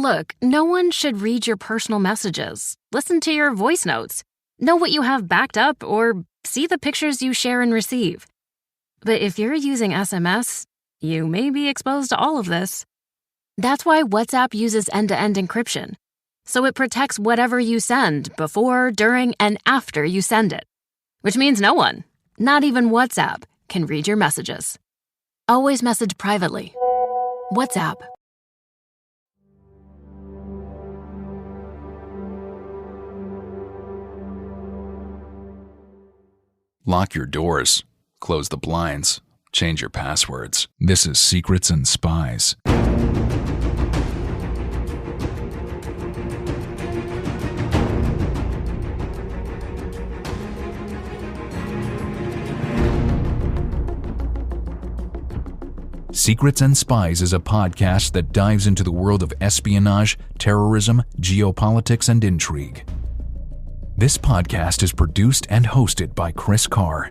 Look, no one should read your personal messages, listen to your voice notes, know what you have backed up, or see the pictures you share and receive. But if you're using SMS, you may be exposed to all of this. That's why WhatsApp uses end-to-end encryption, so it protects whatever you send before, during, and after you send it. Which means no one, not even WhatsApp, can read your messages. Always message privately. WhatsApp. Lock your doors, close the blinds, change your passwords. This is Secrets and Spies. Secrets and Spies is a podcast that dives into the world of espionage, terrorism, geopolitics, and intrigue. This podcast is produced and hosted by Chris Carr.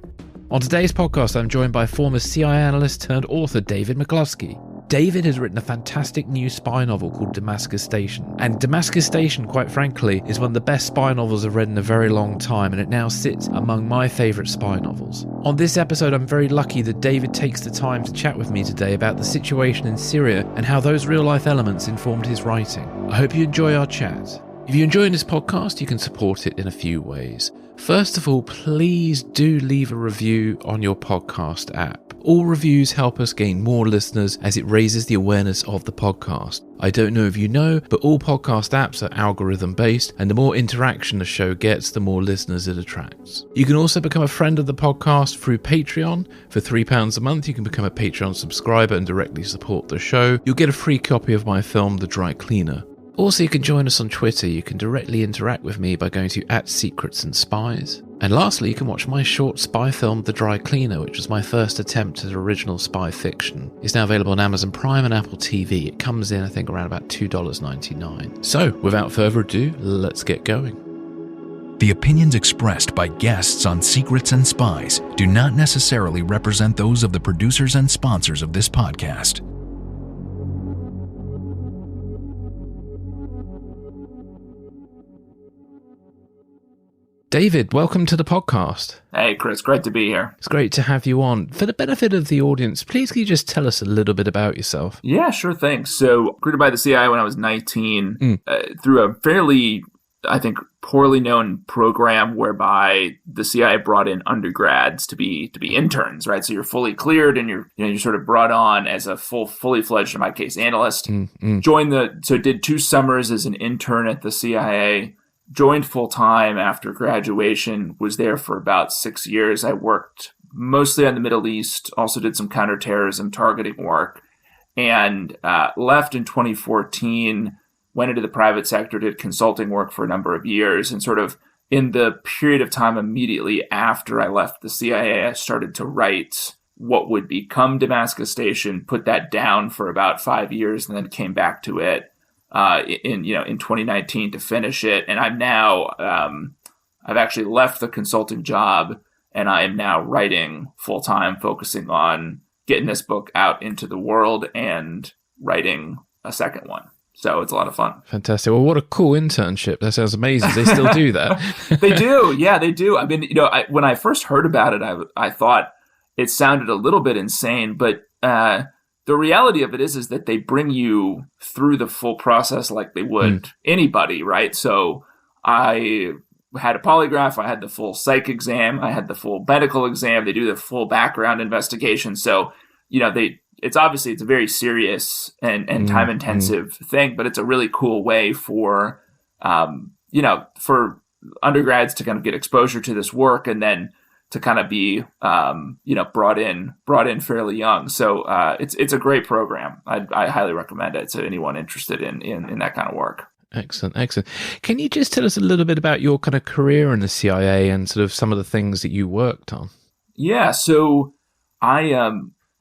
On today's podcast, I'm joined by former CIA analyst turned author David McCloskey. David has written a fantastic new spy novel called Damascus Station. And Damascus Station, quite frankly, is one of the best spy novels I've read in a very long time, and it now sits among my favourite spy novels. On this episode, I'm very lucky that David takes the time to chat with me today about the situation in Syria and how those real-life elements informed his writing. I hope you enjoy our chat. If you're enjoying this podcast, you can support it in a few ways. First of all, please do leave a review on your podcast app. All reviews help us gain more listeners as it raises the awareness of the podcast. I don't know if you know, but all podcast apps are algorithm based, and the more interaction the show gets, the more listeners it attracts. You can also become a friend of the podcast through Patreon. For £3 a month, you can become a Patreon subscriber and directly support the show. You'll get a free copy of my film, The Dry Cleaner. Also, you can join us on Twitter. You can directly interact with me by going to @SecretsAndSpies. And lastly, you can watch my short spy film, The Dry Cleaner, which was my first attempt at original spy fiction. It's now available on Amazon Prime and Apple TV. It comes in, I think, around about $2.99. So, without further ado, let's get going. The opinions expressed by guests on Secrets and Spies do not necessarily represent those of the producers and sponsors of this podcast. David, welcome to the podcast. Hey, Chris, great to be here. It's great to have you on. For the benefit of the audience, please can you just tell us a little bit about yourself? Yeah, sure thing. So, recruited by the CIA when I was 19 through a fairly, I think, poorly known program whereby the CIA brought in undergrads to be interns, right? So you're fully cleared and you're sort of brought on as a fully fledged, in my case, analyst. Did 2 summers as an intern at the CIA. Joined full-time after graduation, was there for about 6 years. I worked mostly on the Middle East, also did some counterterrorism targeting work, and left in 2014, went into the private sector, did consulting work for a number of years, and sort of in the period of time immediately after I left the CIA, I started to write what would become Damascus Station, put that down for about 5 years, and then came back to it in 2019 to finish it. And I'm now, I've actually left the consulting job and I am now writing full time, focusing on getting this book out into the world and writing a second one. So it's a lot of fun. Fantastic. Well, what a cool internship. That sounds amazing. They still do that. They do. Yeah, they do. I mean, when I first heard about it, I thought it sounded a little bit insane, but, the reality of it is that they bring you through the full process like they would anybody, right? So I had a polygraph, I had the full psych exam, I had the full medical exam, they do the full background investigation. So, it's a very serious and time-intensive thing, but it's a really cool way for, for undergrads to kind of get exposure to this work and then to kind of be, brought in fairly young. So it's a great program. I highly recommend it to anyone interested in that kind of work. Excellent. Can you just tell us a little bit about your kind of career in the CIA and sort of some of the things that you worked on? Yeah. So I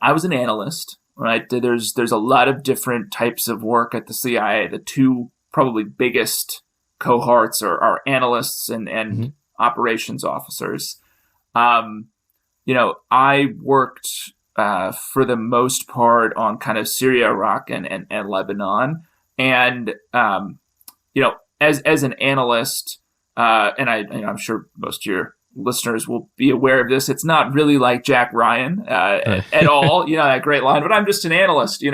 was an analyst, right? There's a lot of different types of work at the CIA. The 2 probably biggest cohorts are analysts and operations officers. I worked for the most part on kind of Syria, Iraq, and Lebanon. And, as an analyst, I'm sure most of your listeners will be aware of this, it's not really like Jack Ryan at all, that great line, but I'm just an analyst,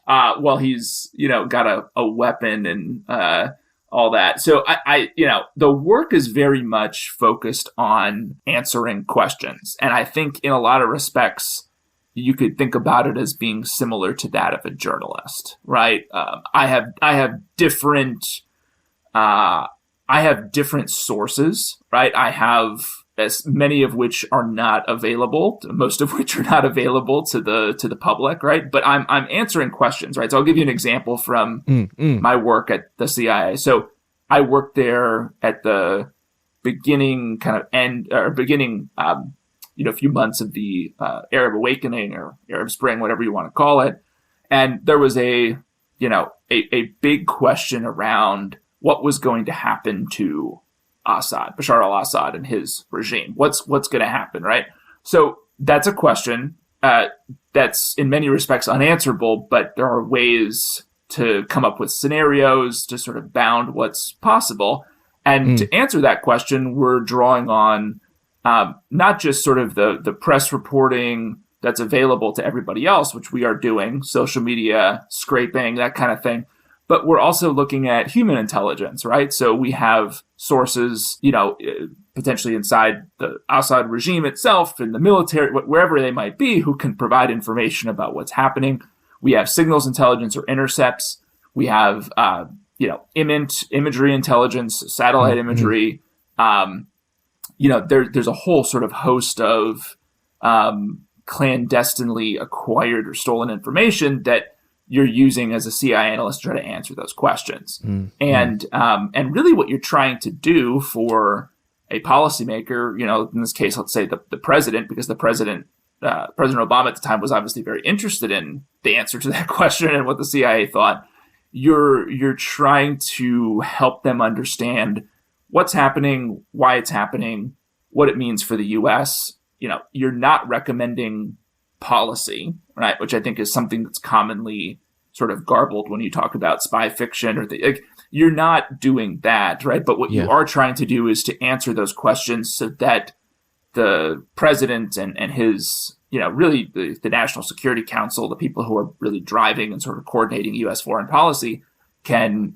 while he's, got a weapon and all that. So I the work is very much focused on answering questions. And I think in a lot of respects, you could think about it as being similar to that of a journalist, right? I have different sources, right? I have as many of which are not available, most of which are not available to the public, right? But I'm answering questions, right? So I'll give you an example from my work at the CIA. So I worked there at the beginning, a few months of the Arab Awakening or Arab Spring, whatever you want to call it, and there was a big question around what was going to happen to Bashar al-Assad and his regime. What's going to happen, right? So that's a question that's in many respects unanswerable, but there are ways to come up with scenarios to sort of bound what's possible. And to answer that question, we're drawing on not just sort of the press reporting that's available to everybody else, which we are doing, social media, scraping, that kind of thing. But we're also looking at human intelligence, right? So we have sources, potentially inside the Assad regime itself, in the military, wherever they might be, who can provide information about what's happening. We have signals intelligence or intercepts. We have, imagery intelligence, satellite imagery. There's a whole sort of host of clandestinely acquired or stolen information that you're using as a CIA analyst to try to answer those questions. And really what you're trying to do for a policymaker, in this case, let's say the president, because the President Obama at the time was obviously very interested in the answer to that question and what the CIA thought. You're trying to help them understand what's happening, why it's happening, what it means for the U.S. You're not recommending policy, right? Which I think is something that's commonly sort of garbled when you talk about spy fiction or you're not doing that, right? But what you are trying to do is to answer those questions so that the president and his, really the National Security Council, the people who are really driving and sort of coordinating U.S. foreign policy can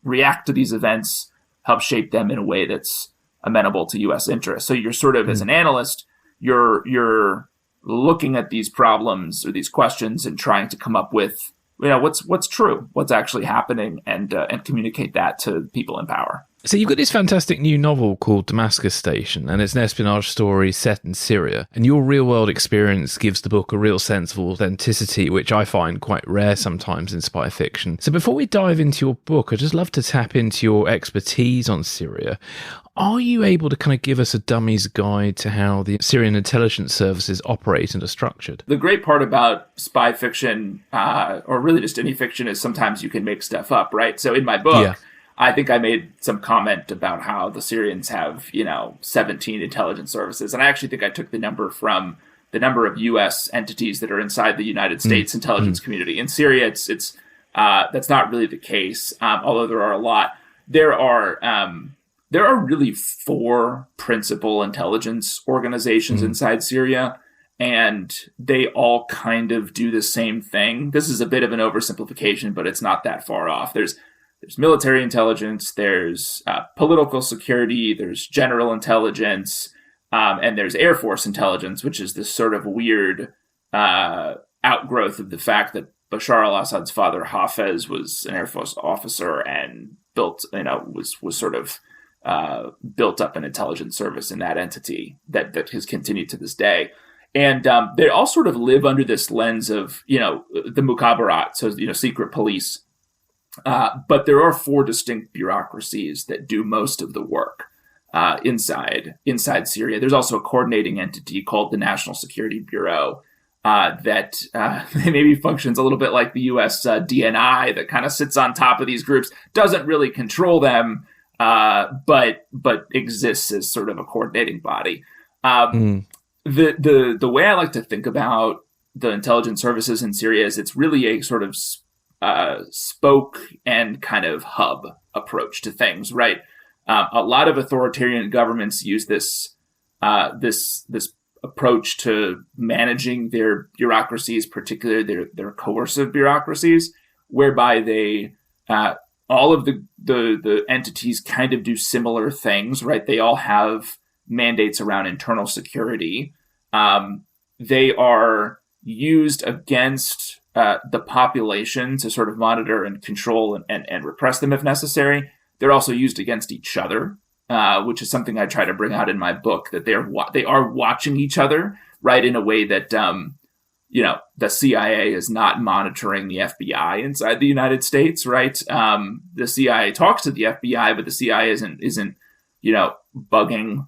react to these events, help shape them in a way that's amenable to U.S. interests. So you're sort of, as an analyst, you're looking at these problems or these questions and trying to come up with, what's true, what's actually happening, and communicate that to people in power. So you've got this fantastic new novel called Damascus Station, and it's an espionage story set in Syria. And your real-world experience gives the book a real sense of authenticity, which I find quite rare sometimes in spy fiction. So before we dive into your book, I'd just love to tap into your expertise on Syria. Are you able to kind of give us a dummy's guide to how the Syrian intelligence services operate and are structured? The great part about spy fiction, or really just any fiction, is sometimes you can make stuff up, right? So in my book, I think I made some comment about how the Syrians have, 17 intelligence services. And I actually think I took the number from the number of U.S. entities that are inside the United States intelligence community. In Syria, it's that's not really the case, although there are a lot. There are really 4 principal intelligence organizations inside Syria, and they all kind of do the same thing. This is a bit of an oversimplification, but it's not that far off. There's military intelligence, there's political security, there's general intelligence, and there's Air Force intelligence, which is this sort of weird outgrowth of the fact that Bashar al-Assad's father, Hafez, was an Air Force officer and built up an intelligence service in that entity that has continued to this day. And they all sort of live under this lens of, the mukhabarat, so, secret police. But there are 4 distinct bureaucracies that do most of the work inside Syria. There's also a coordinating entity called the National Security Bureau that maybe functions a little bit like the U.S. DNI, that kind of sits on top of these groups, doesn't really control them, but exists as sort of a coordinating body. The way I like to think about the intelligence services in Syria is it's really a sort of spoke and kind of hub approach to things, right? A lot of authoritarian governments use this approach to managing their bureaucracies, particularly their coercive bureaucracies, whereby they all of the entities kind of do similar things, right? They all have mandates around internal security. They are used against the population to sort of monitor and control and repress them if necessary. They're also used against each other, which is something I try to bring out in my book, that they are watching each other, right, in a way that the CIA is not monitoring the FBI inside the United States, right? The CIA talks to the FBI, but the CIA isn't bugging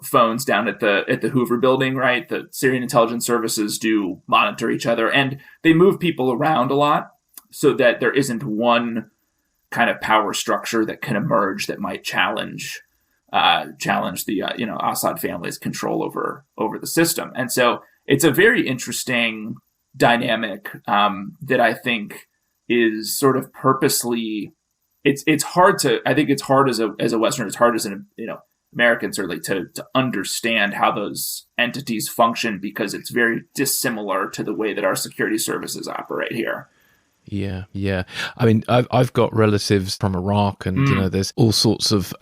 phones down at the Hoover Building, right? The Syrian intelligence services do monitor each other, and they move people around a lot so that there isn't one kind of power structure that can emerge that might challenge the Assad family's control over the system. And so it's a very interesting dynamic that I think is sort of purposely. It's hard as a Westerner. It's hard as an American certainly to understand how those entities function, because it's very dissimilar to the way that our security services operate here. Yeah. I mean, I've got relatives from Iraq, and there's all sorts of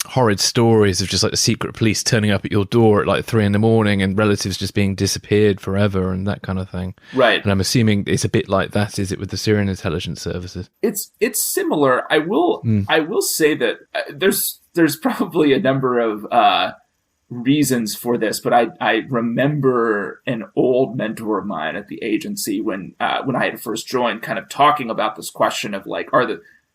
horrid stories of just like the secret police turning up at your door at like 3 a.m. and relatives just being disappeared forever and that kind of thing. Right. And I'm assuming it's a bit like that, is it, with the Syrian intelligence services? It's similar. I will say that there's probably a number of reasons for this, but I remember an old mentor of mine at the agency when I had first joined, kind of talking about this question of like,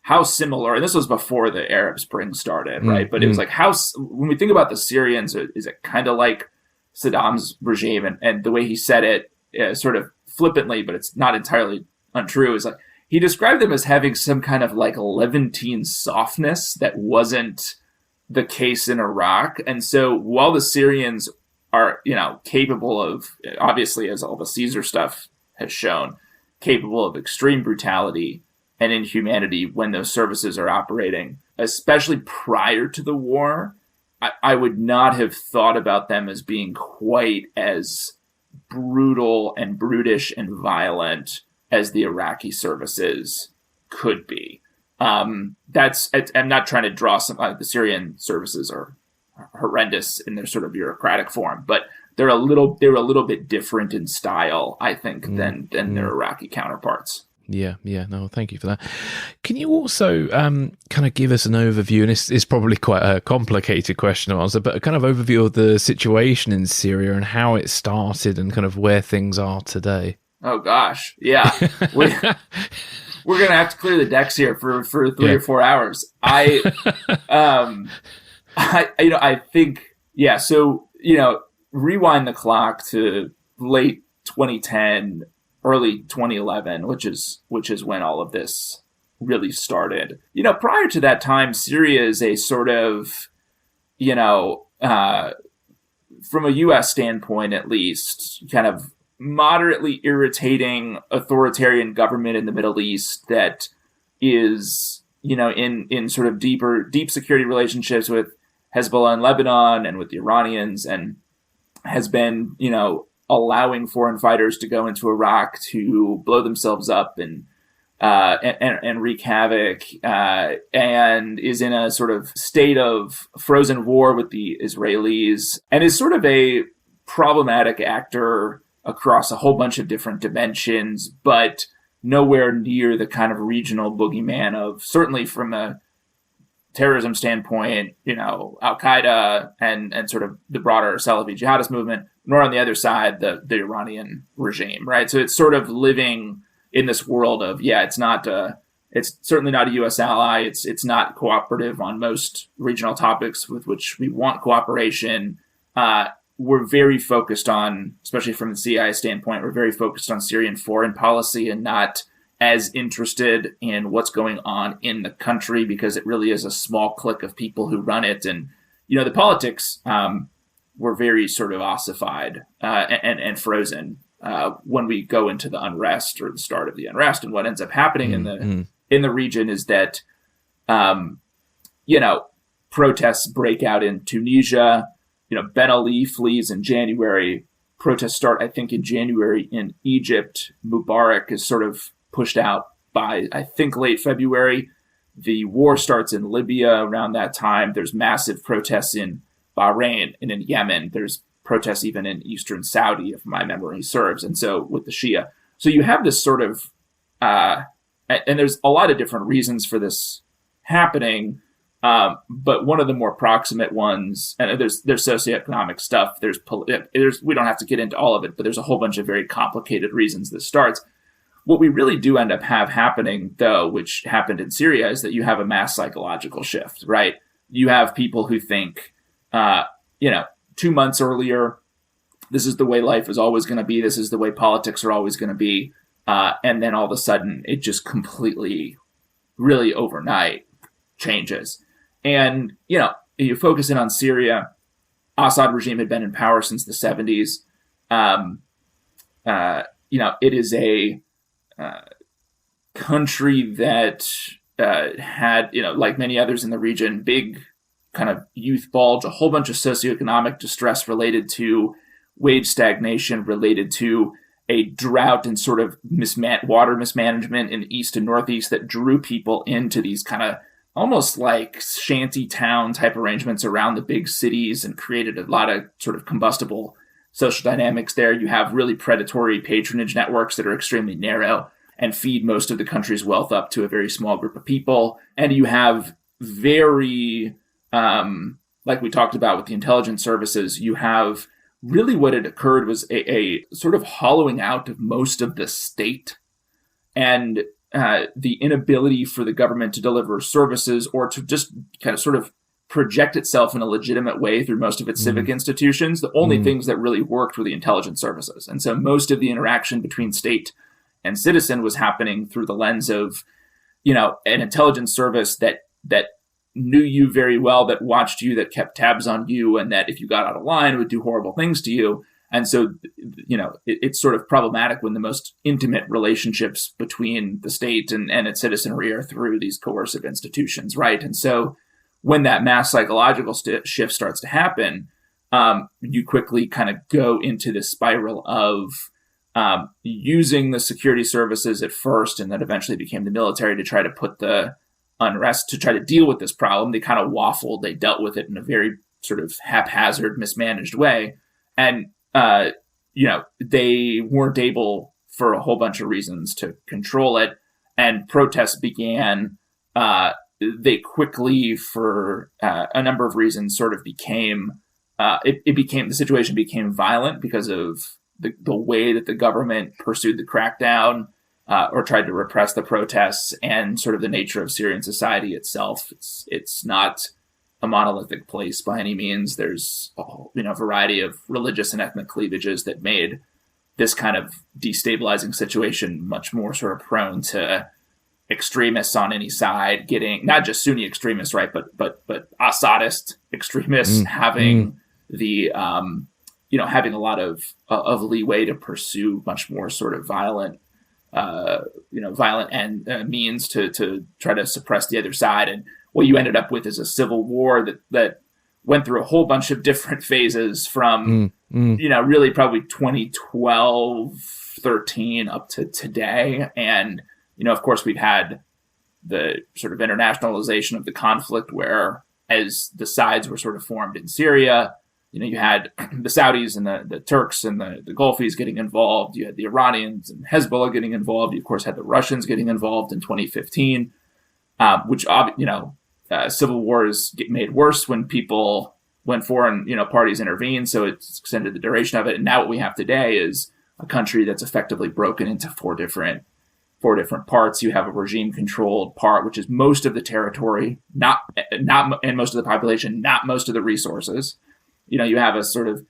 how similar, and this was before the Arab Spring started, right? But it was like, when we think about the Syrians, is it kind of like Saddam's regime? And the way he said it, sort of flippantly, but it's not entirely untrue, is like he described them as having some kind of like Levantine softness that wasn't the case in Iraq. And so while the Syrians are, capable of, obviously, as all the Caesar stuff has shown, capable of extreme brutality and inhumanity when those services are operating, especially prior to the war, I would not have thought about them as being quite as brutal and brutish and violent as the Iraqi services could be. I'm not trying to draw the Syrian services are horrendous in their sort of bureaucratic form, but they're a little bit different in style, I think, than their Iraqi counterparts. Yeah. No, thank you for that. Can you also kind of give us an overview, and it's probably quite a complicated question to answer, but a kind of overview of the situation in Syria and how it started and kind of where things are today? Oh, gosh. Yeah. We're going to have to clear the decks here for 3 or 4 hours. I think, so, rewind the clock to late 2010, early 2011, which is when all of this really started. Prior to that time, Syria is a sort of, from a U.S. standpoint, at least, kind of moderately irritating authoritarian government in the Middle East that is, in sort of deep security relationships with Hezbollah in Lebanon and with the Iranians, and has been, allowing foreign fighters to go into Iraq to blow themselves up and wreak havoc, and is in a sort of state of frozen war with the Israelis, and is sort of a problematic actor across a whole bunch of different dimensions, but nowhere near the kind of regional boogeyman of, certainly from a terrorism standpoint, Al-Qaeda and sort of the broader Salafi jihadist movement, nor on the other side, the Iranian regime, right? So it's sort of living in this world of, it's certainly not a U.S. ally. It's not cooperative on most regional topics with which we want cooperation. We're very focused on, especially from the CIA standpoint, we're very focused on Syrian foreign policy and not as interested in what's going on in the country, because it really is a small clique of people who run it. And, the politics were very sort of ossified and frozen when we go into the unrest or the start of the unrest. And what ends up happening in the region is that, protests break out in Tunisia. Ben Ali flees in January. Protests start, I think, in January in Egypt. Mubarak is sort of pushed out by, I think, late February. The war starts in Libya around that time. There's massive protests in Bahrain and in Yemen. There's protests even in eastern Saudi, if my memory serves. And so with the Shia. So you have this sort of, and there's a lot of different reasons for this happening. But one of the more proximate ones, and there's socioeconomic stuff. There's we don't have to get into all of it, but there's a whole bunch of very complicated reasons this starts. What we really do end up happening, though, which happened in Syria, is that you have a mass psychological shift, right? You have people who think, 2 months earlier, this is the way life is always going to be. This is the way politics are always going to be. And then all of a sudden, it just completely, really overnight changes. And, you focus in on Syria. Assad regime had been in power since the 70s. It is a country that had, like many others in the region, big kind of youth bulge, a whole bunch of socioeconomic distress related to wage stagnation, related to a drought and sort of water mismanagement in the east and northeast that drew people into these kind of almost like shanty town type arrangements around the big cities and created a lot of sort of combustible social dynamics there. You have really predatory patronage networks that are extremely narrow and feed most of the country's wealth up to a very small group of people. And you have very, like we talked about with the intelligence services, you have really what had occurred was a sort of hollowing out of most of the state and the inability for the government to deliver services or to just kind of sort of project itself in a legitimate way through most of its civic institutions. The only things that really worked were the intelligence services. And so most of the interaction between state and citizen was happening through the lens of, an intelligence service that knew you very well, that watched you, that kept tabs on you, and that if you got out of line would do horrible things to you. And so, it's sort of problematic when the most intimate relationships between the state and its citizenry are through these coercive institutions, right? And so when that mass psychological shift starts to happen, you quickly kind of go into this spiral of using the security services at first, and then eventually became the military, to try to put the unrest, to try to deal with this problem. They kind of waffled. They dealt with it in a very sort of haphazard, mismanaged way. And they weren't able, for a whole bunch of reasons, to control it. And protests began. They quickly, for a number of reasons, sort of became, the situation became violent because of the way that the government pursued the crackdown or tried to repress the protests, and sort of the nature of Syrian society itself. It's not a monolithic place by any means. There's a variety of religious and ethnic cleavages that made this kind of destabilizing situation much more sort of prone to extremists on any side getting, not just Sunni extremists, right, but Assadist extremists having the having a lot of leeway to pursue much more sort of violent means to try to suppress the other side. And what you ended up with is a civil war that went through a whole bunch of different phases from, really probably 2012, 13 up to today. And, of course, we've had the sort of internationalization of the conflict, where as the sides were sort of formed in Syria, you had the Saudis and the Turks and the Gulfies getting involved. You had the Iranians and Hezbollah getting involved. You, of course, had the Russians getting involved in 2015, which, civil wars get made worse when foreign, parties intervene. So it's extended the duration of it. And now what we have today is a country that's effectively broken into four different parts. You have a regime-controlled part, which is most of the territory, not and most of the population, not most of the resources. You have a sort of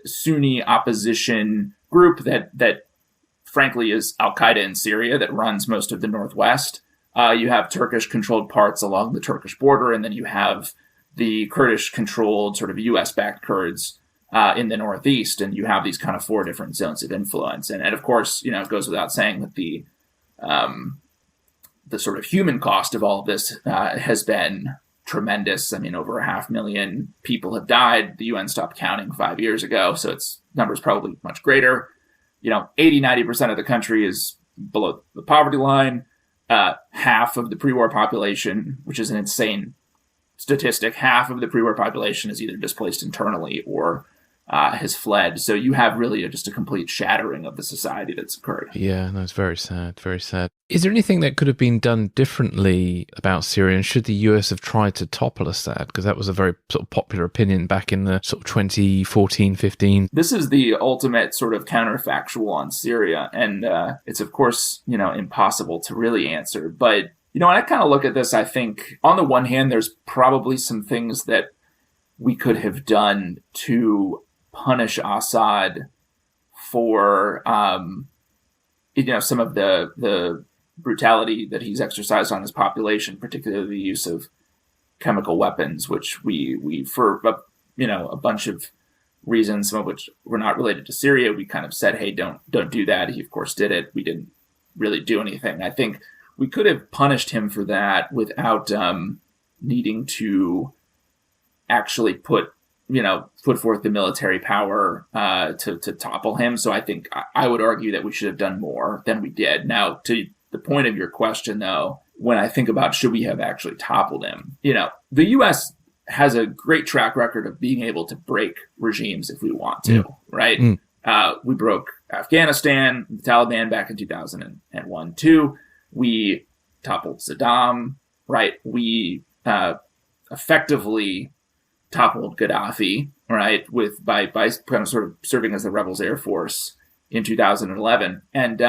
Sunni opposition group that frankly is Al-Qaeda in Syria, that runs most of the northwest. You have Turkish-controlled parts along the Turkish border, and then you have the Kurdish-controlled sort of U.S.-backed Kurds in the Northeast, and you have these kind of 4 different zones of influence. And of course, it goes without saying that the sort of human cost of all of this has been tremendous. I mean, over 500,000 people have died. The UN stopped counting 5 years ago, so its number's probably much greater. 80-90% of the country is below the poverty line. Half of the pre-war population, which is an insane statistic, half of the pre-war population is either displaced internally or has fled. So you have really just a complete shattering of the society that's occurred. Yeah, no, it's very sad, very sad. Is there anything that could have been done differently about Syria? And should the US have tried to topple Assad? Because that was a very sort of popular opinion back in the sort of 2014-15. This is the ultimate sort of counterfactual on Syria. And it's, of course, impossible to really answer. But, when I kind of look at this, I think on the one hand, there's probably some things that we could have done to punish Assad for, some of the brutality that he's exercised on his population, particularly the use of chemical weapons, which we for a bunch of reasons, some of which were not related to Syria, we kind of said, hey, don't do that. He of course did it. We didn't really do anything. I think we could have punished him for that without needing to actually put forth the military power to topple him. So I think I would argue that we should have done more than we did. Now, to the point of your question, though, when I think about should we have actually toppled him, the U.S. has a great track record of being able to break regimes if we want to, right? We broke Afghanistan, the Taliban back in 2001, too. We toppled Saddam, right? We effectively toppled Gaddafi, right, by kind of sort of serving as the rebels' air force in 2011, and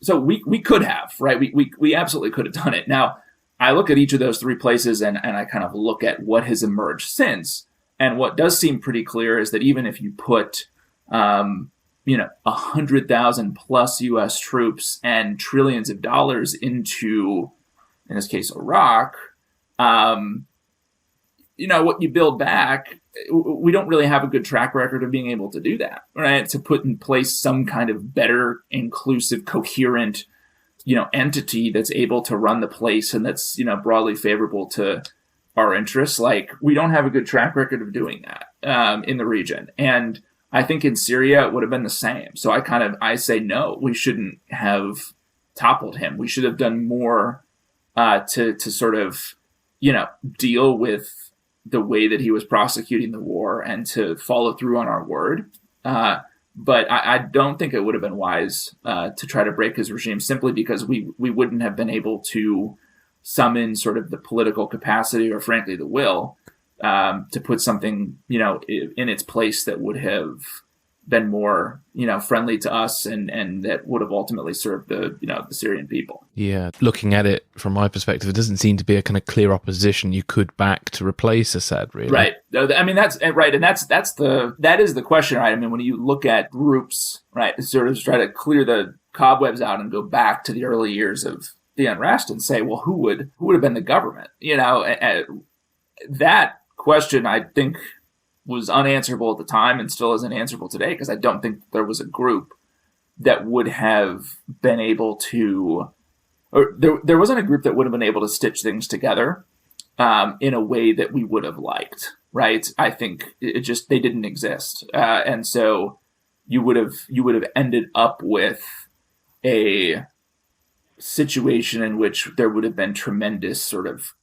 so we could have, right, we absolutely could have done it. Now, I look at each of those 3 places, and I kind of look at what has emerged since, and what does seem pretty clear is that even if you put 100,000 plus U.S. troops and trillions of dollars into, in this case, Iraq, what you build back, we don't really have a good track record of being able to do that, right? To put in place some kind of better, inclusive, coherent, entity that's able to run the place and that's, broadly favorable to our interests. Like, we don't have a good track record of doing that in the region. And I think in Syria, it would have been the same. So I say, no, we shouldn't have toppled him. We should have done more to sort of, deal with the way that he was prosecuting the war and to follow through on our word. But I don't think it would have been wise to try to break his regime simply because we wouldn't have been able to summon sort of the political capacity or frankly the will to put something, in its place that would have been more, friendly to us and that would have ultimately served the Syrian people. Yeah. Looking at it from my perspective, it doesn't seem to be a kind of clear opposition you could back to replace Assad, really. Right. I mean, that's right. And that is the question, right? I mean, when you look at groups, right, sort of try to clear the cobwebs out and go back to the early years of the unrest and say, well, who would have been the government? That question, I think, was unanswerable at the time and still isn't answerable today, because I don't think there was a group that would have been able to, or there wasn't a group that would have been able to stitch things together in a way that we would have liked, right? I think they didn't exist. And so you would have ended up with a situation in which there would have been tremendous sort of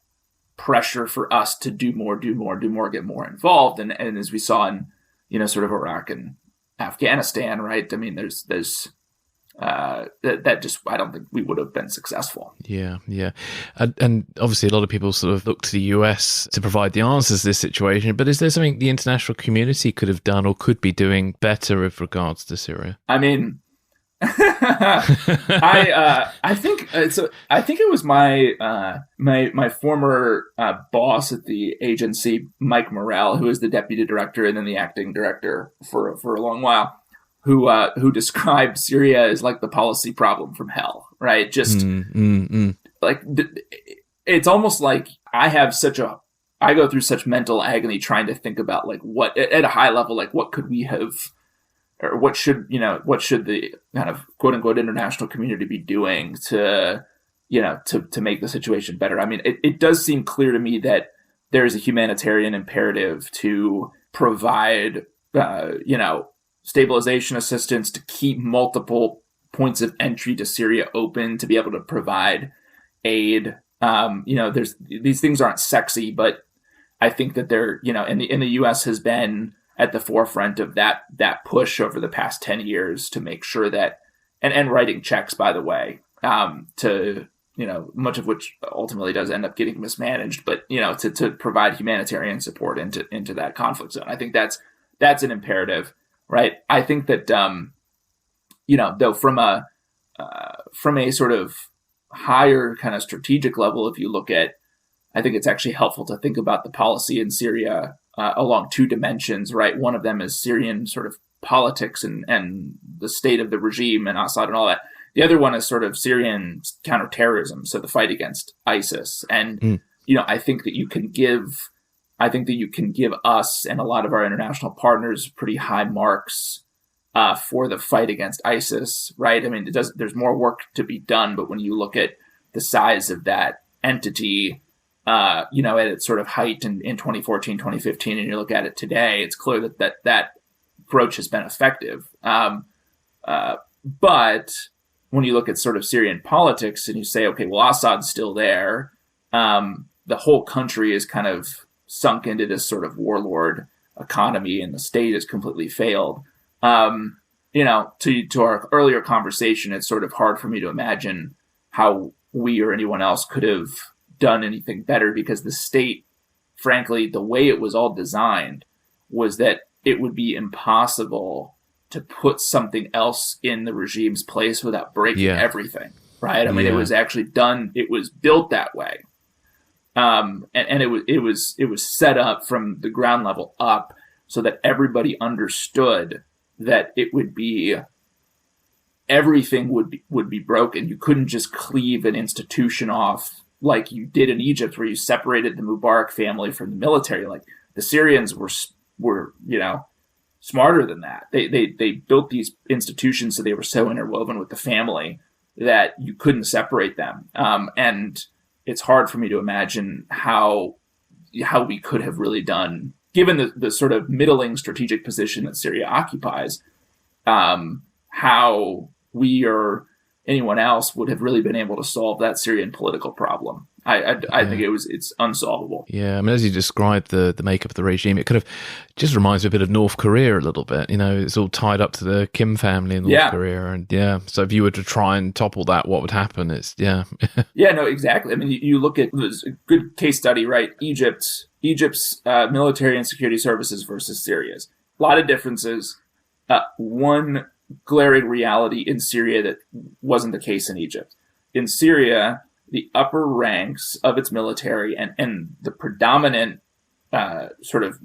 pressure for us to do more, get more involved. And as we saw in, sort of Iraq and Afghanistan, right? I mean, there's that just, I don't think we would have been successful. Yeah. And obviously a lot of people sort of look to the US to provide the answers to this situation, but is there something the international community could have done or could be doing better with regards to Syria? I mean, I think it was my former boss at the agency, Mike Morrell, who was the deputy director and then the acting director for a long while, who described Syria as like the policy problem from hell, right? Just like it's almost like I have such a I go through such mental agony trying to think about like what at a high level, like what could we have, or what should the kind of quote unquote international community be doing to make the situation better. I mean, it does seem clear to me that there is a humanitarian imperative to provide, stabilization assistance, to keep multiple points of entry to Syria open, to be able to provide aid. These things aren't sexy, but I think that they're, and the U.S. has been at the forefront of that push over the past 10 years to make sure that, and writing checks, by the way, to, much of which ultimately does end up getting mismanaged, but, to provide humanitarian support into that conflict zone. I think that's an imperative, right? I think that, though from a sort of higher kind of strategic level, if you look at, I think it's actually helpful to think about the policy in Syria along two dimensions, right? One of them is Syrian sort of politics and the state of the regime and Assad and all that. The other one is sort of Syrian counterterrorism, so the fight against ISIS. And I think that you can give us and a lot of our international partners pretty high marks for the fight against ISIS, right? I mean, there's more work to be done, but when you look at the size of that entity, at its sort of height in 2014, 2015, and you look at it today, it's clear that approach has been effective. But when you look at sort of Syrian politics and you say, okay, well, Assad's still there, the whole country is kind of sunk into this sort of warlord economy and the state has completely failed. To our earlier conversation, it's sort of hard for me to imagine how we or anyone else could have done anything better, because the state, frankly, the way it was all designed was that it would be impossible to put something else in the regime's place without breaking everything, right? I mean, it was actually done, it was built that way. And it was set up from the ground level up so that everybody understood that it would be, everything would be broken. You couldn't just cleave an institution off like you did in Egypt, where you separated the Mubarak family from the military. Like the Syrians were smarter than that. They built these institutions so they were so interwoven with the family that you couldn't separate them. And it's hard for me to imagine how we could have really done, given the sort of middling strategic position that Syria occupies, how we or anyone else would have really been able to solve that Syrian political problem. I think it's unsolvable. Yeah, I mean, as you described the makeup of the regime, it kind of just reminds me a bit of North Korea a little bit. It's all tied up to the Kim family in North Korea, and so if you were to try and topple that, what would happen? No, exactly. I mean, you look at a good case study, right? Egypt's military and security services versus Syria's. A lot of differences. One glaring reality in Syria that wasn't the case in Egypt. In Syria, the upper ranks of its military and the predominant sort of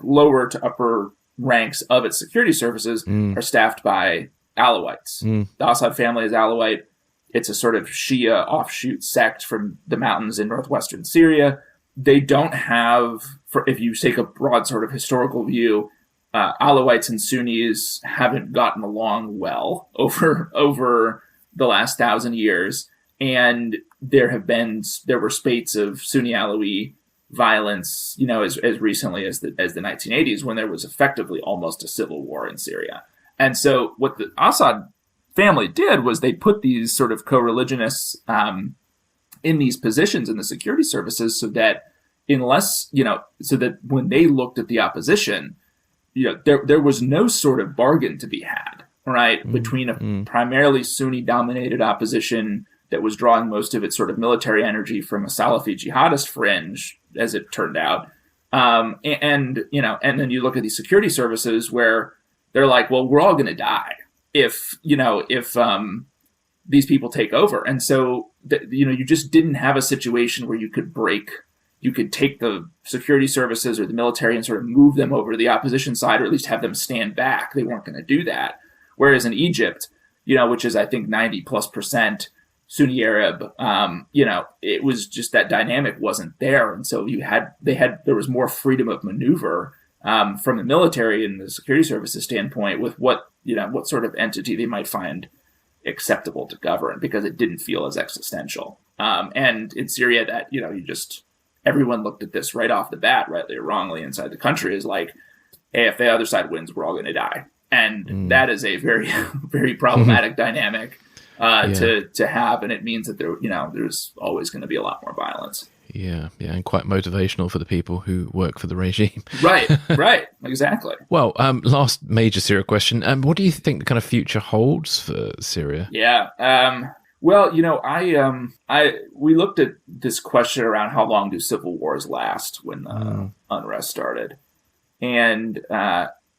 lower to upper ranks of its security services are staffed by Alawites. The Assad family is Alawite. It's a sort of Shia offshoot sect from the mountains in northwestern Syria. They don't have, if you take a broad sort of historical view, Alawites and Sunnis haven't gotten along well over the last 1,000 years. And there were spates of Sunni Alawi violence, as recently as the 1980s, when there was effectively almost a civil war in Syria. And so what the Assad family did was they put these sort of co-religionists in these positions in the security services so that so that when they looked at the opposition, there was no sort of bargain to be had, right, between a primarily Sunni-dominated opposition that was drawing most of its sort of military energy from a Salafi jihadist fringe, as it turned out, and then you look at these security services where they're like, well, we're all going to die if these people take over, and so you just didn't have a situation where you could take the security services or the military and sort of move them over to the opposition side, or at least have them stand back. They weren't going to do that. Whereas in Egypt, which is I think 90+% Sunni Arab, it was just that dynamic wasn't there. And so there was more freedom of maneuver from the military and the security services standpoint with what sort of entity they might find acceptable to govern, because it didn't feel as existential. And in Syria, that, everyone looked at this right off the bat, rightly or wrongly, inside the country, as like, hey, if the other side wins, we're all going to die. And that is a very, very problematic dynamic to have. And it means that there's always going to be a lot more violence. Yeah, and quite motivational for the people who work for the regime. Right, exactly. Well, last major Syria question. What do you think the kind of future holds for Syria? Yeah, well, we looked at this question around how long do civil wars last when the unrest started. And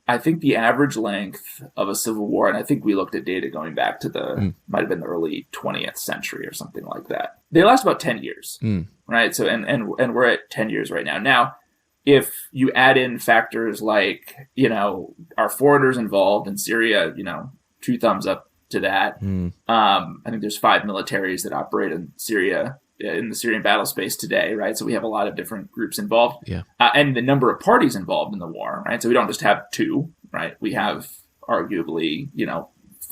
I think the average length of a civil war, and I think we looked at data going back to might have been the early 20th century or something like that. They last about 10 years, right? So, and we're at 10 years right now. Now, if you add in factors like, are foreigners involved in Syria, 2 thumbs up to that. I think there's 5 militaries that operate in Syria, in the Syrian battle space today, right? So we have a lot of different groups involved, and the number of parties involved in the war, right? So we don't just have 2, right? We have arguably,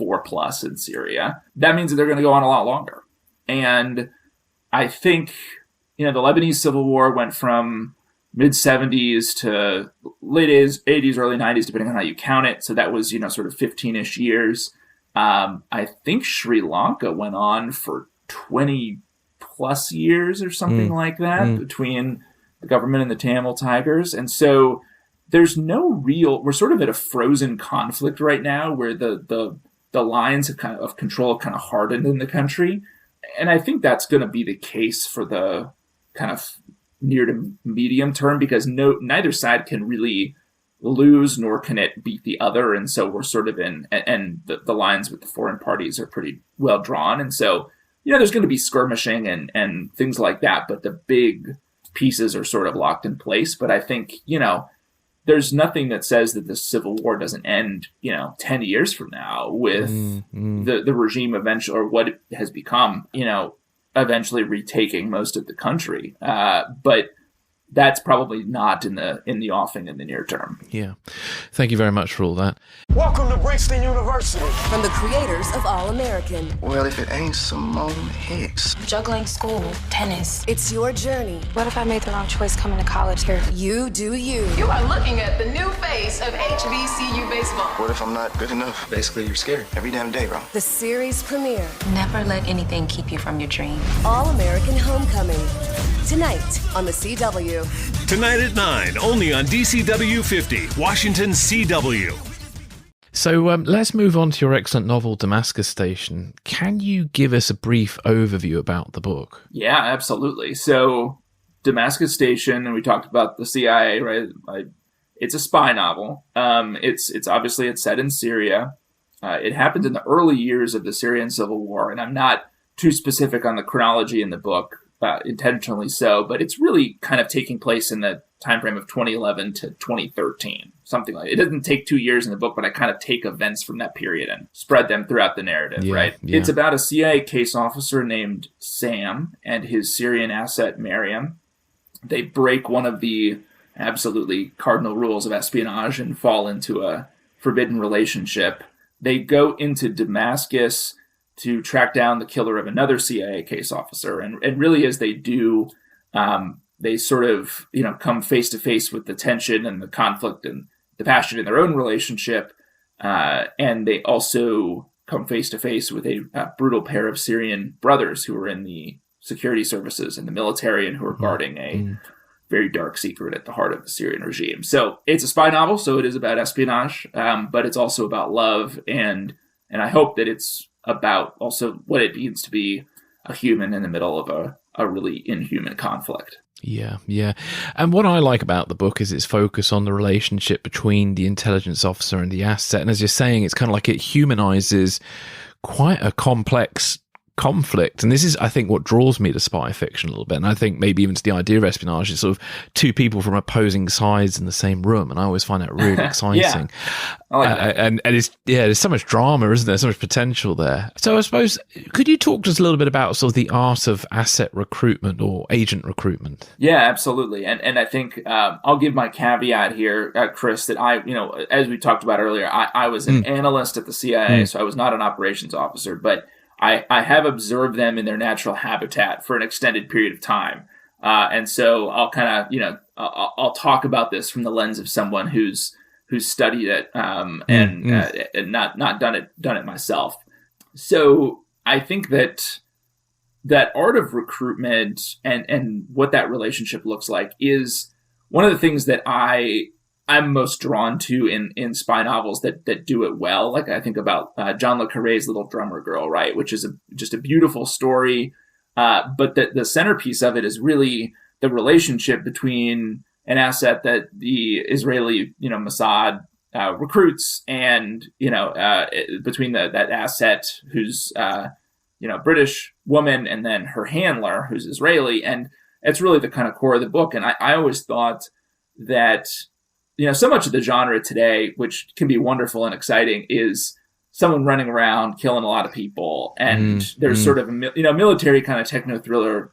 4+ in Syria. That means that they're going to go on a lot longer. And I think, the Lebanese civil war went from mid 70s to late 80s, early 90s, depending on how you count it. So that was, sort of 15-ish years. I think Sri Lanka went on for 20+ years or something like that between the government and the Tamil Tigers. And so there's we're sort of at a frozen conflict right now where the lines of control have kind of hardened in the country. And I think that's going to be the case for the kind of near to medium term, because neither side can really lose, nor can it beat the other. And so we're sort of and the lines with the foreign parties are pretty well drawn. And so, there's going to be skirmishing and things like that, but the big pieces are sort of locked in place. But I think, there's nothing that says that the civil war doesn't end, 10 years from now with the regime eventually, or what it has become, eventually retaking most of the country. But that's probably not in the offing in the near term. Yeah. Thank you very much for all that. Welcome to Princeton University. From the creators of All American. Well, if it ain't Simone Hicks. Juggling school, tennis. It's your journey. What if I made the wrong choice coming to college here? You do you. You are looking at the new face of HBCU baseball. What if I'm not good enough? Basically, you're scared. Every damn day, bro. The series premiere. Never let anything keep you from your dream. All American Homecoming. Tonight on the CW. Tonight at 9, only on DCW 50, Washington CW. So let's move on to your excellent novel, Damascus Station. Can you give us a brief overview about the book? Yeah, absolutely. So Damascus Station, and we talked about the CIA, right? It's a spy novel. It's obviously it's set in Syria. It happened in the early years of the Syrian civil war, and I'm not too specific on the chronology in the book. Intentionally so, but it's really kind of taking place in the time frame of 2011 to 2013, something like that. It doesn't take 2 years in the book, but I kind of take events from that period and spread them throughout the narrative, right? Yeah. It's about a CIA case officer named Sam and his Syrian asset, Miriam. They break one of the absolutely cardinal rules of espionage and fall into a forbidden relationship. They go into Damascus to track down the killer of another CIA case officer. And really, as they do, they sort of, come face to face with the tension and the conflict and the passion in their own relationship. And they also come face to face with a brutal pair of Syrian brothers who are in the security services and the military and who are guarding a very dark secret at the heart of the Syrian regime. So it's a spy novel, so it is about espionage, but it's also about love. And I hope that it's about also what it means to be a human in the middle of a really inhuman conflict. Yeah. And what I like about the book is its focus on the relationship between the intelligence officer and the asset. And as you're saying, it's kind of like it humanizes quite a complex conflict. And this is, I think, what draws me to spy fiction a little bit. And I think maybe even to the idea of espionage is sort of two people from opposing sides in the same room. And I always find that really exciting. Yeah. I like that. And it's, there's so much drama, isn't there? So much potential there. So I suppose, could you talk to us a little bit about sort of the art of asset recruitment or agent recruitment? Yeah, absolutely. And I think I'll give my caveat here, Chris, that as we talked about earlier, I was an analyst at the CIA, so I was not an operations officer, but I have observed them in their natural habitat for an extended period of time. And so I'll kind of, I'll talk about this from the lens of someone who's studied it and not done it myself. So I think that art of recruitment and what that relationship looks like is one of the things that I'm most drawn to in spy novels that do it well. Like I think about John le Carré's Little Drummer Girl, right, which is just a beautiful story. But the centerpiece of it is really the relationship between an asset that the Israeli, Mossad recruits, and between that asset who's British woman and then her handler who's Israeli, and it's really the kind of core of the book. And I always thought that so much of the genre today, which can be wonderful and exciting, is someone running around killing a lot of people, and there's sort of a military kind of techno thriller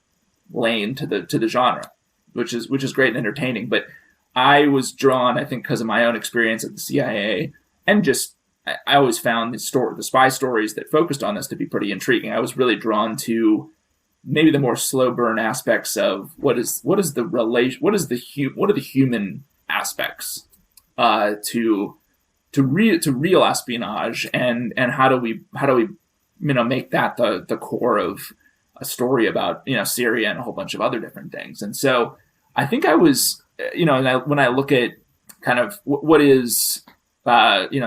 lane to the genre, which is great and entertaining. But I was drawn, I think, because of my own experience at the CIA, and just I always found the spy stories that focused on this to be pretty intriguing. I was really drawn to maybe the more slow burn aspects of what are the human aspects to real espionage, and how do we make that the core of a story about Syria and a whole bunch of other different things. And so I think I was when I look at kind of what is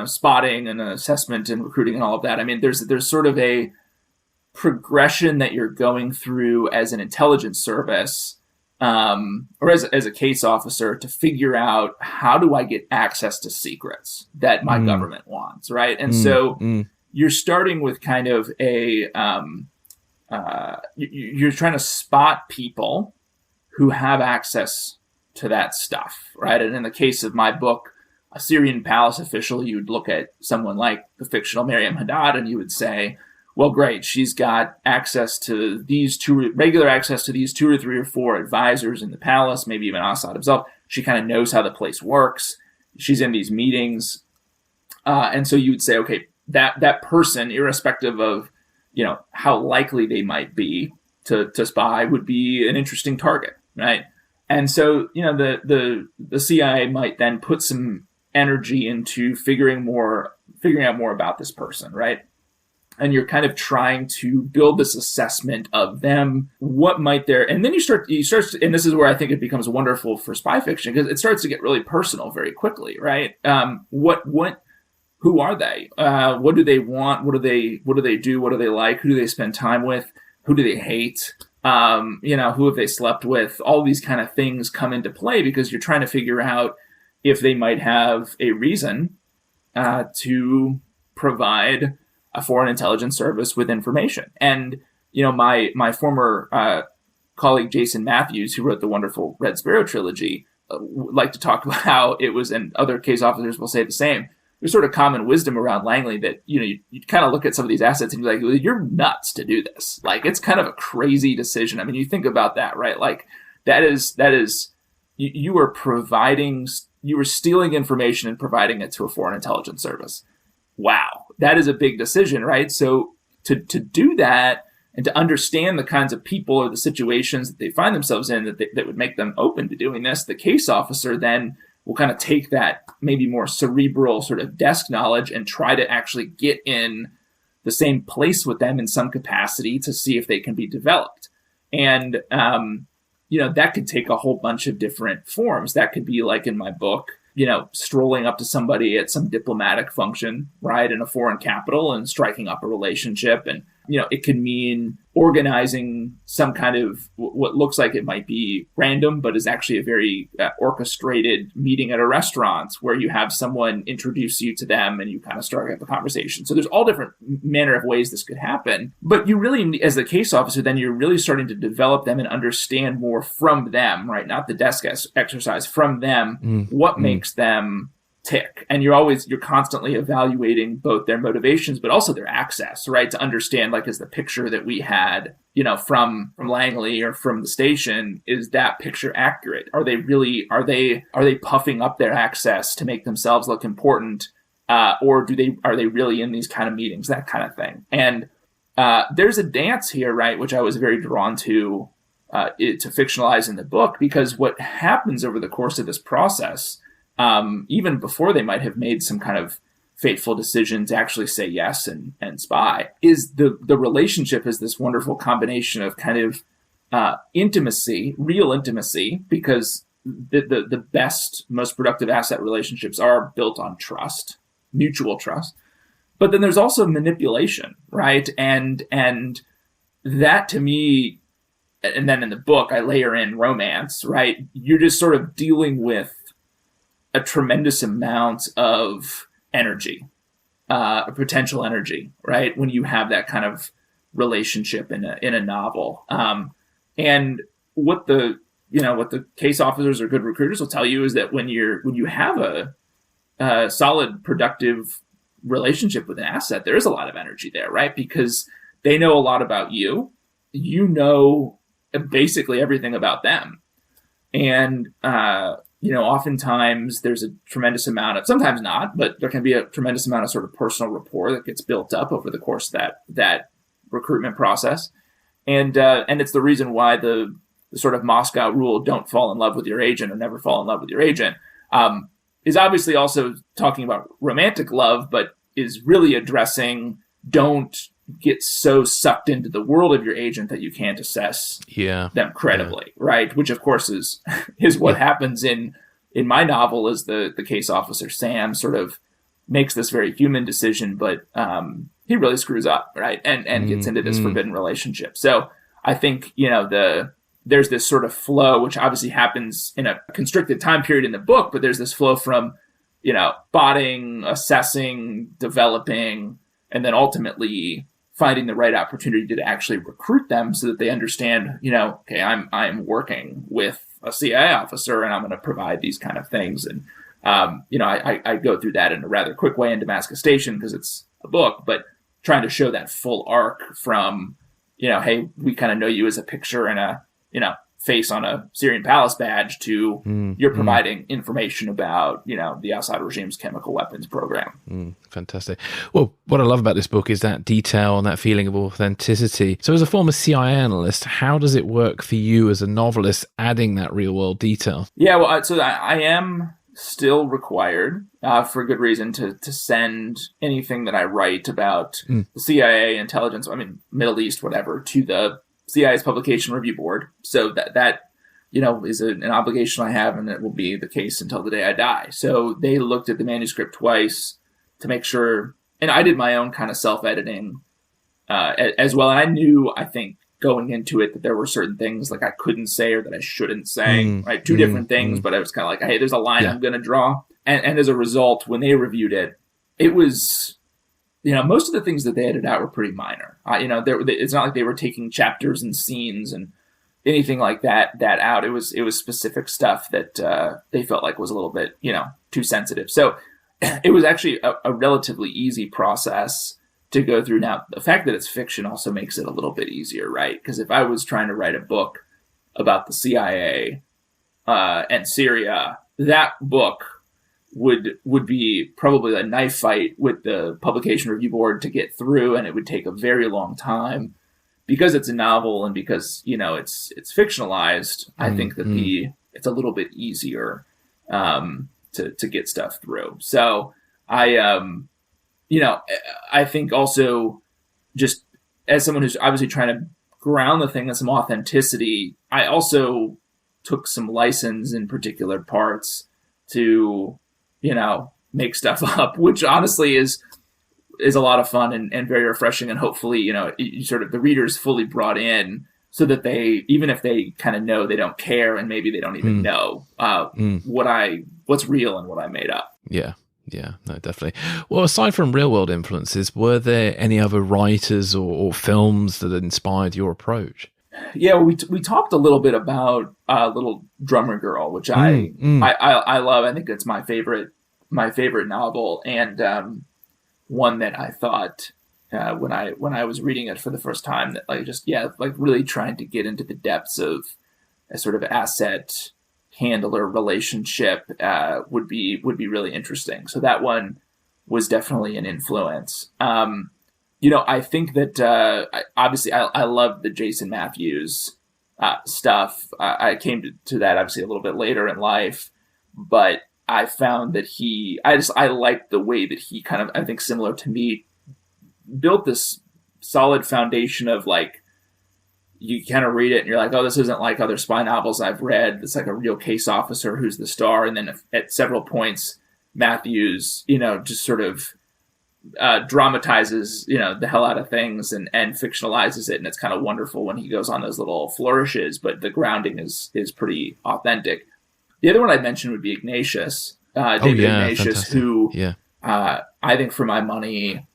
spotting and assessment and recruiting and all of that, I mean there's sort of a progression that you're going through as an intelligence service or as a case officer to figure out, how do I get access to secrets that my government wants, right? And so you're starting with kind of you're trying to spot people who have access to that stuff, right? And in the case of my book, a Syrian palace official, you'd look at someone like the fictional Miriam Haddad and you would say, well, great, she's got access to regular access to these 2 or 3 or 4 advisors in the palace, maybe even Assad himself. She kind of knows how the place works. She's in these meetings. And so you would say, okay, that person, irrespective of, how likely they might be to spy, would be an interesting target, right? And so, the CIA might then put some energy into figuring out more about this person, right? And you're kind of trying to build this assessment of them. What might and then you start, and this is where I think it becomes wonderful for spy fiction, because it starts to get really personal very quickly, right? Who are they? What do they want? What do they do? What do they like? Who do they spend time with? Who do they hate? Who have they slept with? All these kind of things come into play because you're trying to figure out if they might have a reason to provide a foreign intelligence service with information. And, my former colleague, Jason Matthews, who wrote the wonderful Red Sparrow trilogy, liked to talk about how it was, and other case officers will say the same, there's sort of common wisdom around Langley that, you kind of look at some of these assets and you're like, well, you're nuts to do this. Like, it's kind of a crazy decision. I mean, you think about that, right? Like, that is, you were stealing information and providing it to a foreign intelligence service. Wow, that is a big decision, right? So to do that and to understand the kinds of people or the situations that they find themselves in that would make them open to doing this, the case officer then will kind of take that maybe more cerebral sort of desk knowledge and try to actually get in the same place with them in some capacity to see if they can be developed. And, that could take a whole bunch of different forms. That could be like in my book, strolling up to somebody at some diplomatic function, right, in a foreign capital and striking up a relationship and, it can mean organizing some kind of what looks like it might be random, but is actually a very orchestrated meeting at a restaurant where you have someone introduce you to them and you kind of start up a conversation. So there's all different manner of ways this could happen. But you really, as the case officer, then you're really starting to develop them and understand more from them, right? Not the desk exercise, from them, what makes them tick. And you're constantly evaluating both their motivations, but also their access, right? To understand, like, is the picture that we had, from Langley or from the station, is that picture accurate? Are they puffing up their access to make themselves look important? Or are they really in these kind of meetings, that kind of thing? And there's a dance here, right? Which I was very drawn to fictionalize in the book, because what happens over the course of this process, even before they might have made some kind of fateful decision to actually say yes and spy, is the relationship is this wonderful combination of kind of intimacy, real intimacy, because the best, most productive asset relationships are built on trust, mutual trust. But then there's also manipulation, right? And that, to me, and then in the book, I layer in romance, right? You're just sort of dealing with a tremendous amount of energy, potential energy, right? When you have that kind of relationship in a novel. And what the case officers or good recruiters will tell you is that when you have a solid, productive relationship with an asset, there is a lot of energy there, right? Because they know a lot about you. You know basically everything about them. And, oftentimes there's a tremendous amount of, sometimes not, but there can be a tremendous amount of sort of personal rapport that gets built up over the course of that recruitment process. And it's the reason why the sort of Moscow rule, don't fall in love with your agent or never fall in love with your agent, is obviously also talking about romantic love, but is really addressing, don't get so sucked into the world of your agent that you can't assess them credibly, right? Which of course is what happens in my novel, is the case officer Sam sort of makes this very human decision, but he really screws up, right? And gets into this forbidden relationship. So I think, there's this sort of flow, which obviously happens in a constricted time period in the book, but there's this flow from, spotting, assessing, developing, and then ultimately finding the right opportunity to actually recruit them so that they understand, okay, I'm working with a CIA officer and I'm going to provide these kind of things. And, I go through that in a rather quick way in Damascus Station because it's a book, but trying to show that full arc from, hey, we kind of know you as a picture and a, face on a Syrian palace badge to you're providing information about, the Assad regime's chemical weapons program. Fantastic. Well, what I love about this book is that detail and that feeling of authenticity. So as a former CIA analyst, how does it work for you as a novelist, adding that real world detail? Yeah, well, so I am still required, for good reason, to send anything that I write about the CIA, intelligence, Middle East, whatever, to the CIA's Publication Review Board. So that is an obligation I have, and it will be the case until the day I die. So they looked at the manuscript twice to make sure, and I did my own kind of self-editing as well. And I knew, I think, going into it that there were certain things like I couldn't say or that I shouldn't say, right? Two different things, but I was kind of like, hey, there's a line I'm going to draw. And as a result, when they reviewed it, it was, most of the things that they edited out were pretty minor. It's not like they were taking chapters and scenes and anything like that out. It was specific stuff that they felt like was a little bit, too sensitive. So it was actually a relatively easy process to go through. Now, the fact that it's fiction also makes it a little bit easier, right? Because if I was trying to write a book about the CIA and Syria, that book would be probably a knife fight with the Publication Review Board to get through, and it would take a very long time because it's a novel and because it's fictionalized. I think that it's a little bit easier to get stuff through. So I think also, just as someone who's obviously trying to ground the thing in some authenticity, I also took some license in particular parts to make stuff up, which honestly is is a lot of fun and very refreshing. And hopefully, you sort of the reader's fully brought in so that they, even if they kind of know they don't care and maybe they don't even know what's real and what I made up. Yeah. Yeah, no, definitely. Well, aside from real world influences, were there any other writers or films that inspired your approach? Yeah, we talked a little bit about Little Drummer Girl, which I love. I think it's my favorite novel, and one that I thought when I was reading it for the first time that really trying to get into the depths of a sort of asset handler relationship would be really interesting. So that one was definitely an influence. I think that obviously I love the Jason Matthews stuff. I came to that obviously a little bit later in life, but I found that I liked the way that he kind of, I think similar to me, built this solid foundation of like, you kind of read it and you're like, oh, this isn't like other spy novels I've read. It's like a real case officer who's the star. And then at several points, Matthews, just sort of dramatizes, the hell out of things and fictionalizes it. And it's kind of wonderful when he goes on those little flourishes, but the grounding is pretty authentic. The other one I'd mention would be Ignatius, David Ignatius, fantastic. Who I think for my money,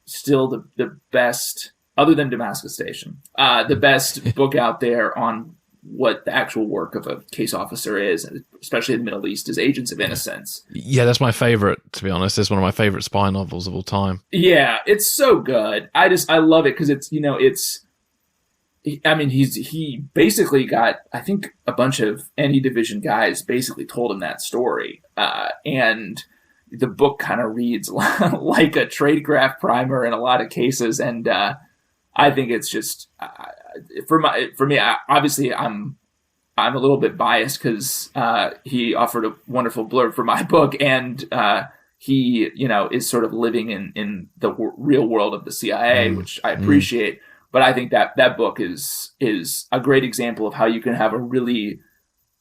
still the best, other than Damascus Station, the best book out there on what the actual work of a case officer is, especially in the Middle East, is Agents of Innocence. Yeah, that's my favorite, to be honest. It's one of my favorite spy novels of all time. Yeah, it's so good. I love it because he basically got, I think a bunch of NE Division guys basically told him that story. And the book kind of reads like a tradecraft primer in a lot of cases. And I think it's just, for me, obviously I'm a little bit biased because he offered a wonderful blurb for my book, and he is sort of living in the real world of the CIA, which I appreciate. But I think that book is a great example of how you can have a really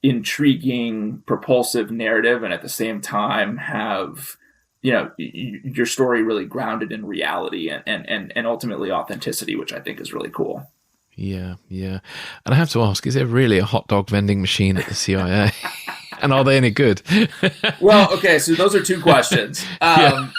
intriguing, propulsive narrative, and at the same time have your story really grounded in reality and ultimately authenticity, which I think is really cool. Yeah. And I have to ask, is there really a hot dog vending machine at the CIA? And are they any good? Well, okay, so those are two questions. There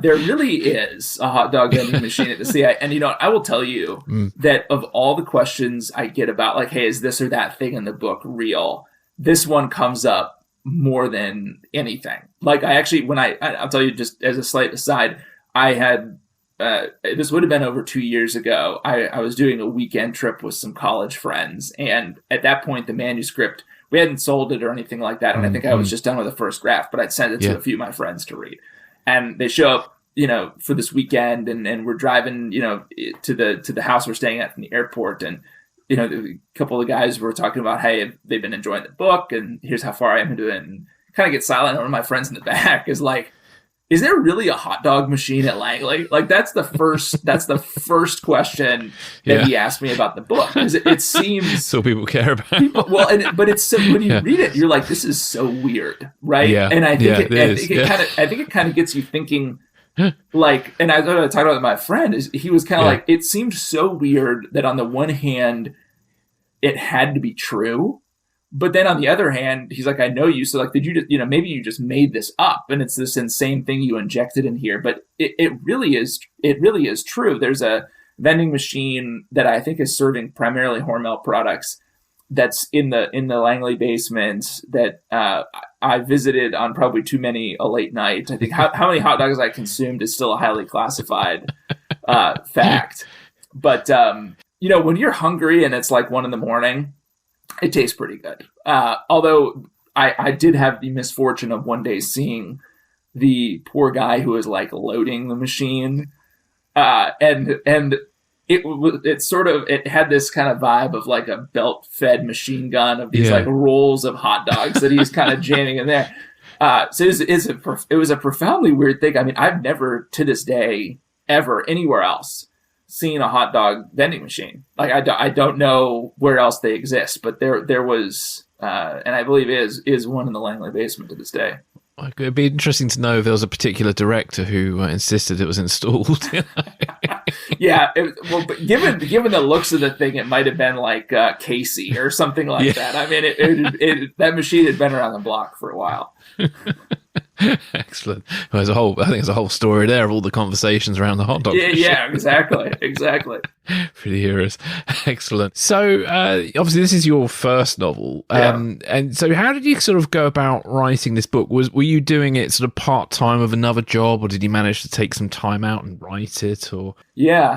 really is a hot dog vending machine at the CIA. And, I will tell you that of all the questions I get about, like, hey, is this or that thing in the book real? This one comes up more than anything. Like, I actually, I'll tell you just as a slight aside, I had, this would have been over 2 years ago. I was doing a weekend trip with some college friends. And at that point, the manuscript, we hadn't sold it or anything like that. And I think I was just done with the first draft, but I'd sent it to a few of my friends to read. And they show up, for this weekend, and we're driving, to the house we're staying at from the airport. And, a couple of guys were talking about, hey, they've been enjoying the book, and here's how far I am into it. And kind of get silent. And one of my friends in the back is like, is there really a hot dog machine at Langley? Like, that's the first question that he asked me about the book. Because it seems so people care about. But it's so, when you read it, you're like, this is so weird, right? Yeah. And I think it kind of gets you thinking, like, and I talked about it with my friend, is he was kind of like, it seemed so weird that on the one hand, it had to be true. But then on the other hand, he's like, I know you. So like, did you just, maybe you just made this up and it's this insane thing you injected in here. But it really is true. There's a vending machine that I think is serving primarily Hormel products that's in the Langley basement that I visited on probably too many a late night. I think how many hot dogs I consumed is still a highly classified fact. But, when you're hungry and it's like 1 a.m, it tastes pretty good. Although I did have the misfortune of one day seeing the poor guy who was like loading the machine. And it had this kind of vibe of like a belt fed machine gun of these like rolls of hot dogs that he's kind of jamming in there. So it was a profoundly weird thing. I mean, I've never to this day ever anywhere else seen a hot dog vending machine. Like I don't know where else they exist, but there was, and I believe is one in the Langley basement to this day. It'd be interesting to know if there was a particular director who insisted it was installed. Yeah, but given the looks of the thing, it might have been like Casey or something like that. I mean, that machine had been around the block for a while. Excellent. Well, I think there's a whole story there of all the conversations around the hot dog. Yeah, exactly. Pretty humorous. Excellent. So, obviously, this is your first novel, and so how did you sort of go about writing this book? Were you doing it sort of part time with another job, or did you manage to take some time out and write it? Or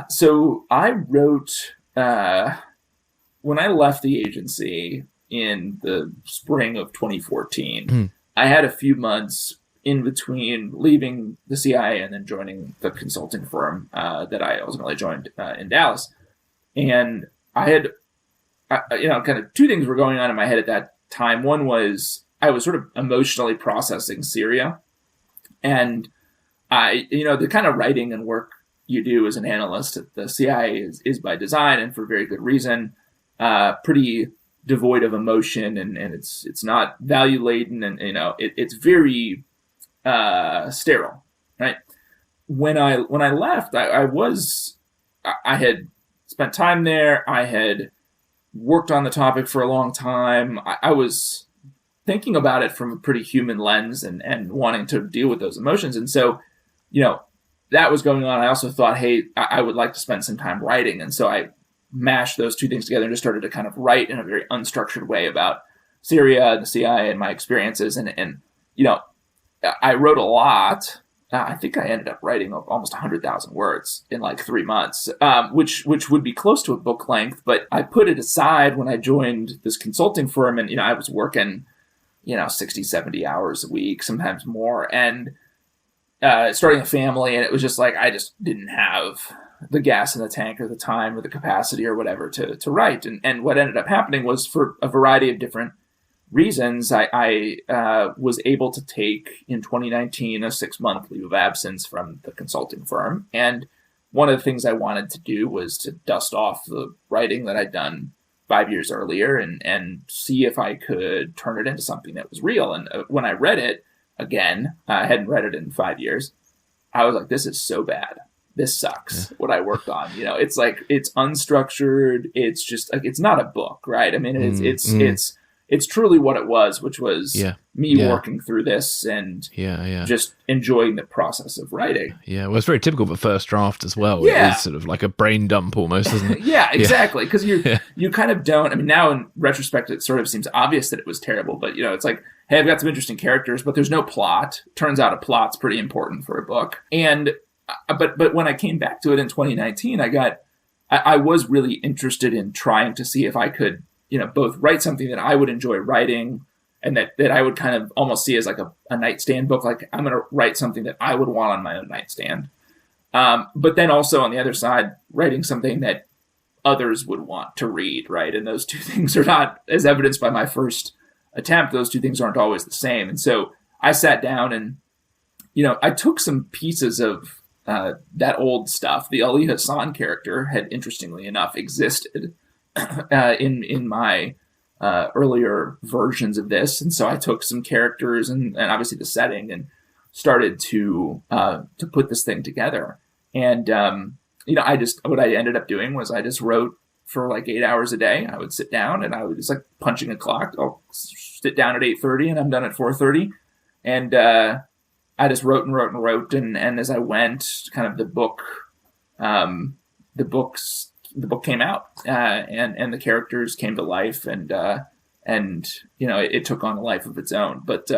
so I wrote when I left the agency in the spring of 2014. I had a few months in between leaving the CIA and then joining the consulting firm that I ultimately joined in Dallas. And I had, kind of two things were going on in my head at that time. One was I was sort of emotionally processing Syria. And the kind of writing and work you do as an analyst at the CIA is by design and for very good reason, pretty devoid of emotion and it's not value laden and it's very sterile, right? When I left, I had spent time there. I had worked on the topic for a long time. I was thinking about it from a pretty human lens and wanting to deal with those emotions. And so, that was going on. I also thought, hey, I would like to spend some time writing. And so I mashed those two things together and just started to kind of write in a very unstructured way about Syria, the CIA, and my experiences. And I wrote a lot. I think I ended up writing almost 100,000 words in like 3 months, which would be close to a book length. But I put it aside when I joined this consulting firm, and I was working, 60, 70 hours a week, sometimes more, and starting a family, and it was just like I just didn't have the gas in the tank or the time or the capacity or whatever to write. And what ended up happening was, for a variety of different reasons, I was able to take in 2019 a 6-month leave of absence from the consulting firm. And one of the things I wanted to do was to dust off the writing that I'd done 5 years earlier and see if I could turn it into something that was real. And when I read it again, I hadn't read it in 5 years, I was like, this is so bad. This sucks. What I worked on, it's like, it's unstructured. It's just like, it's not a book, right? I mean, it's truly what it was, which was me working through this and just enjoying the process of writing. Yeah, well, it's very typical of a first draft as well. Yeah. It's sort of like a brain dump almost, isn't it? Yeah, exactly. Because you kind of don't, I mean, now in retrospect, it sort of seems obvious that it was terrible, but it's like, hey, I've got some interesting characters, but there's no plot. Turns out a plot's pretty important for a book. And but when I came back to it in 2019, I was really interested in trying to see if I could, both write something that I would enjoy writing and that I would kind of almost see as like a nightstand book. Like, I'm going to write something that I would want on my own nightstand. But then also on the other side, writing something that others would want to read, right? And those two things are not, as evidenced by my first attempt, those two things aren't always the same. And so I sat down and, I took some pieces of that old stuff. The Ali Hassan character had, interestingly enough, existed in my earlier versions of this, and so I took some characters and obviously the setting and started to put this thing together. And what I ended up doing was I just wrote for like 8 hours a day. I would sit down and I would just like punching a clock. I'll sit down at 8:30 and I'm done at 4:30, and I just wrote and wrote and wrote, and as I went, kind of the book came out, and the characters came to life, and it took on a life of its own. But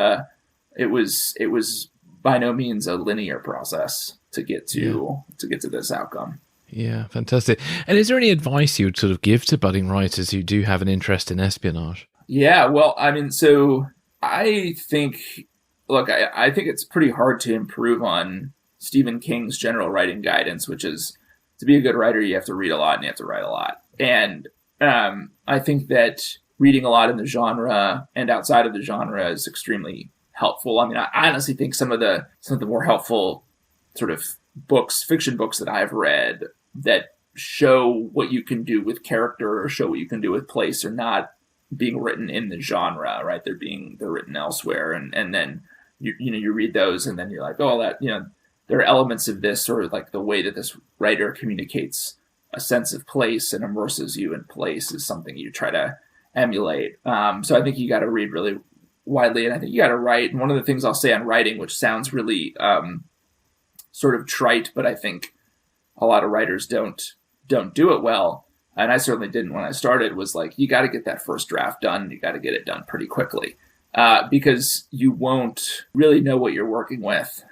it was by no means a linear process to get to this outcome. Yeah, fantastic. And is there any advice you would sort of give to budding writers who do have an interest in espionage? Yeah, well, I mean, so I think it's pretty hard to improve on Stephen King's general writing guidance, which is, to be a good writer, you have to read a lot and you have to write a lot. And I think that reading a lot in the genre and outside of the genre is extremely helpful. I mean, I honestly think some of the more helpful sort of fiction books that I've read that show what you can do with character or show what you can do with place are not being written in the genre, right? They're written elsewhere. And then, you read those and then you're like, oh, that, there are elements of this, or like the way that this writer communicates a sense of place and immerses you in place is something you try to emulate. So I think you got to read really widely, and I think you got to write. And one of the things I'll say on writing, which sounds really sort of trite, but I think a lot of writers don't do it well, and I certainly didn't when I started, was like, you got to get that first draft done. You got to get it done pretty quickly, because you won't really know what you're working with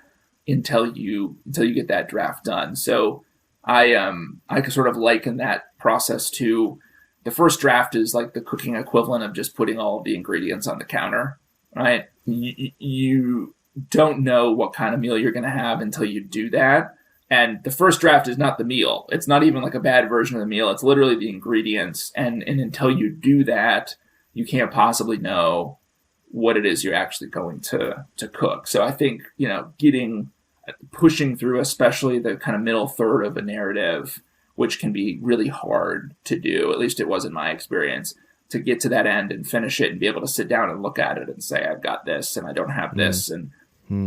until you get that draft done. So I could sort of liken that process to the first draft is like the cooking equivalent of just putting all of the ingredients on the counter, right? You don't know what kind of meal you're going to have until you do that. And the first draft is not the meal. It's not even like a bad version of the meal. It's literally the ingredients. And until you do that, you can't possibly know what it is you're actually going to cook. So I think, pushing through, especially the kind of middle third of a narrative, which can be really hard to do, at least it was in my experience, to get to that end and finish it and be able to sit down and look at it and say, I've got this and I don't have this. And I think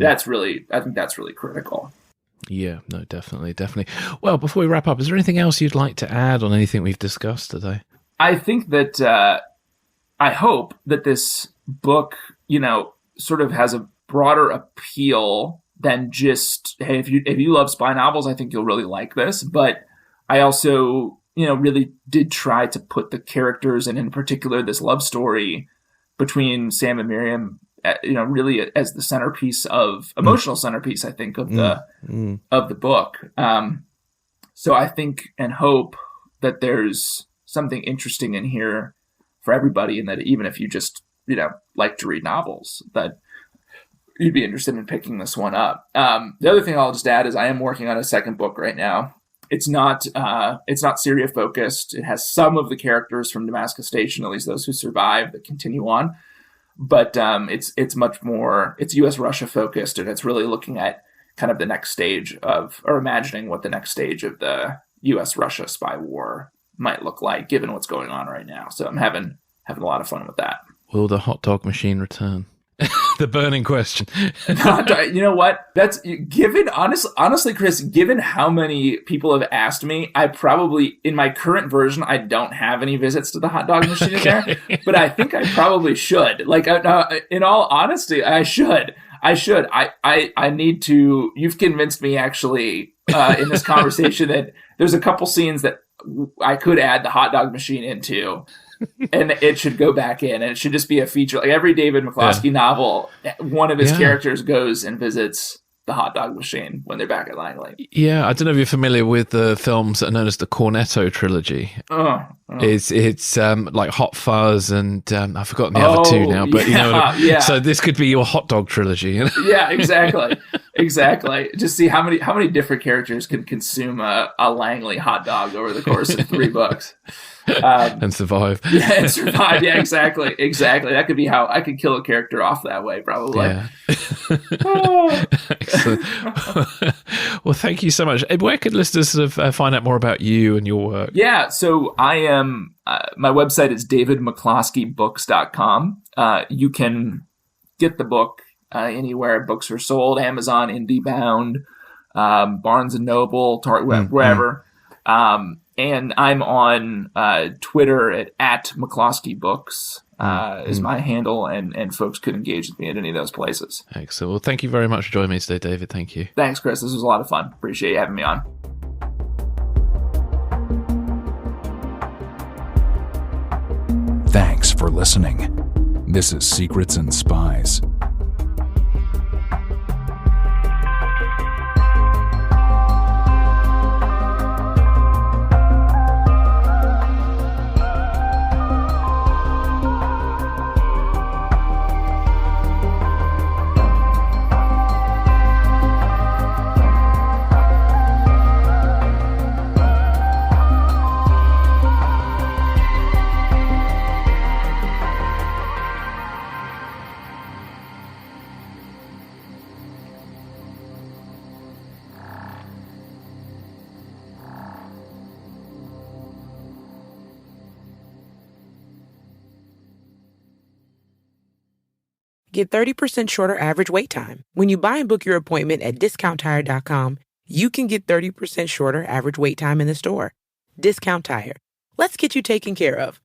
that's really critical. Yeah, no, definitely. Well, before we wrap up, is there anything else you'd like to add on anything we've discussed today? I think that I hope that this book, sort of has a broader appeal than just, hey, if you love spy novels, I think you'll really like this. But I also, really did try to put the characters, and in particular this love story between Sam and Miriam, really as the centerpiece emotional centerpiece, I think, of the book. So I think and hope that there's something interesting in here for everybody, and that even if you just, like to read novels, that you'd be interested in picking this one up. The other thing I'll just add is I am working on a second book right now. It's not Syria focused. It has some of the characters from Damascus Station, at least those who survive, that continue on. But it's much more, it's US-Russia focused, and it's really looking at kind of the next stage or imagining what the next stage of the US-Russia spy war might look like, given what's going on right now. So I'm having a lot of fun with that. Will the hot dog machine return? The burning question. You know what? That's given, honestly, Chris, given how many people have asked me, I probably, in my current version, I don't have any visits to the hot dog machine in there, but I think I probably should. Like, in all honesty, I should. I need to, you've convinced me actually, in this conversation that there's a couple scenes that I could add the hot dog machine into. And it should go back in, and it should just be a feature. Like every David McCloskey novel, one of his characters goes and visits the hot dog machine when they're back at Langley. Yeah, I don't know if you're familiar with the films that are known as the Cornetto trilogy. It's like Hot Fuzz and I've forgotten the other two now, but you know, so this could be your hot dog trilogy. Yeah, exactly. Just see how many different characters can consume a Langley hot dog over the course of 3 books. And survive. Yeah, and survive. Yeah, exactly. That could be how I could kill a character off that way, probably. Yeah. Excellent. Well, thank you so much. Where could listeners sort of find out more about you and your work? Yeah, so I am, my website is davidmccloskeybooks.com. You can get the book anywhere books are sold, Amazon, IndieBound, Barnes & Noble, Target, wherever. And I'm on Twitter at McCloskey is my handle, and folks could engage with me at any of those places. Excellent. Well, thank you very much for joining me today, David. Thank you. Thanks, Chris. This was a lot of fun. Appreciate you having me on. Thanks for listening. This is Secrets and Spies. get 30% shorter average wait time. When you buy and book your appointment at DiscountTire.com, you can get 30% shorter average wait time in the store. Discount Tire. Let's get you taken care of.